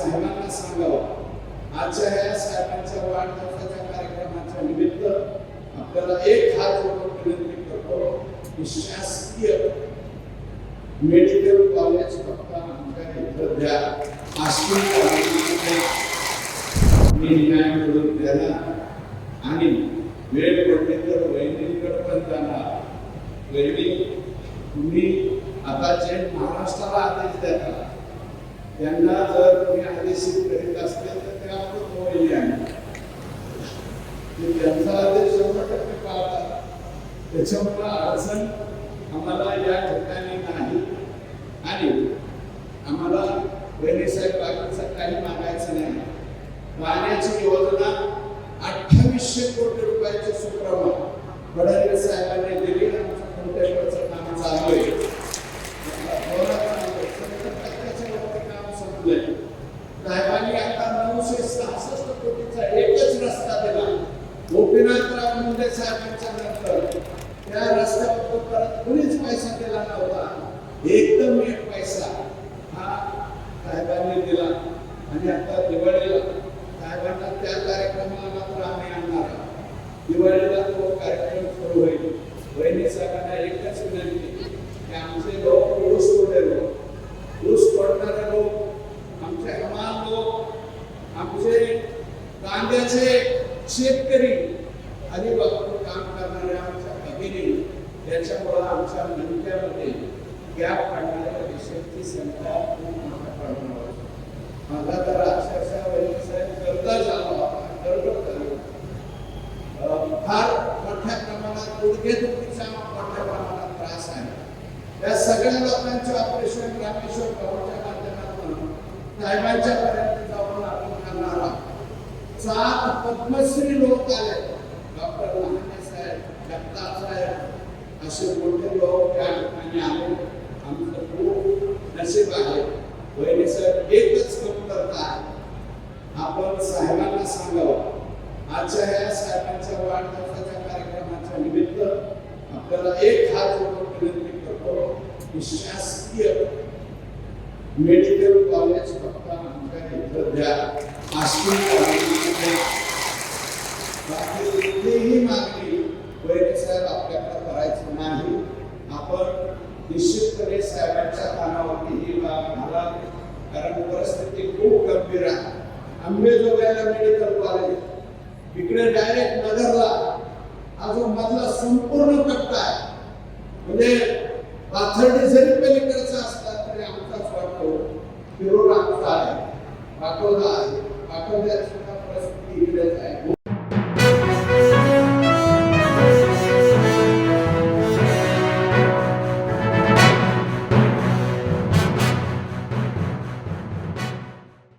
साहेबांना सांगावं आजच्या ह्या साहेबांच्या वाढदिवसाच्या कार्यक्रमाच्या निमित्त आपल्याला एक हात जोडून विनंती करतो की शासकीय मेडिकल कॉलेज फक्त आमच्या इथं द्या मी न्याय मिळवून देणार आणि वेळ पडली तर वैद्यकीकडे पण जाणार. वैदिक तुम्ही आता जे महाराष्ट्राला आदेश देता त्यांना जर तुम्ही आदेशित करीत असले तर ते आपण होईल त्यांचा आदेश 100% पाळतात. त्याच्यामुळे अडचण आम्हाला या ठिकाणी नाही आणि आम्हाला वैद्यसाहेब बाकीचं काही मागायचं नाही. पाण्याची योजना 2800 कोटी रुपयाची सुप्रमाण फडणवीस साहेबांनी दिली. आमचं कोणत्याचं काम चालू आहे. काम संपलंय. साहेबांनी आता 966 कोटीचा एकच रस्ता दिला. गोपीनाथराव मुंडे साहेबांच्या नंतर त्या रस्त्यावर परत कुणीच पैसा दिला नव्हता. एकदम एक पैसा हा साहेबांनी दिला आणि आता दिवाळीला साहेबांना त्या कार्यक्रमाला मात्र आम्ही आणणार. दिवाळीला तो कार्यक्रम सुरू होईल. वहिनी साहेबांना एकच विनंती की आमचे लोक ऊस तोडे लोक, ऊस तोडणारे लोक, आमचे हमाल लोक, आमचे कांद्याचे शेतकरी आणि काम करणारे आमच्या भगिनी याच्यामुळे आमच्या मनक्यामध्ये गॅप काढणाऱ्या विषयाची संख्या खूप मोठ्या प्रमाणावर. माझा तर अक्षरशः वैद्यसाहेब करता झाला फार मोठ्या प्रमाणात गुडघेदुखीचा मोठ्या प्रमाणात त्रास आहे. या सगळ्या लोकांचे ऑपरेशन रामेश्वर गावाच्या माध्यमातून साहेबांच्या पर्यंत जाऊन आपण करणार आहोत. 7 पद्मश्री लोक आले. डॉक्टर लहाने साहेब, जगताप साहेब असे मोठे लोक त्या ठिकाणी आले. आमचं खूप नशीब आहे. वैद्य साहेब एकच कमतरता आहे. आपण साहेबांना सांगावं आजच्या ह्या साहेबांच्या वाढदिवसाच्या कार्यक्रमाच्या निमित्त आपल्याला एक हात जोडून विनंती करतो की शासकीय मेडिकल कॉलेज फक्त आमच्या इथं द्या. बाकी कुठलीही मागणी वैद्य साहेब आपल्याकडे करायची नाही. आपण निश्चितपणे साहेबांच्या कानावरती ही बाब घाला कारण परिस्थिती खूप गंभीर आहे. अंबेजोगाईला मेडिकल कॉलेज इकडे डायरेक्ट नगरला हा जो मधला संपूर्ण पट्टा आहे म्हणजे पाथर्डी जरी पलीकडचा असला तरी आमचाच वाटतो. शिरूर आमचा आहे, पाटोदा आहे, पाटोद्यात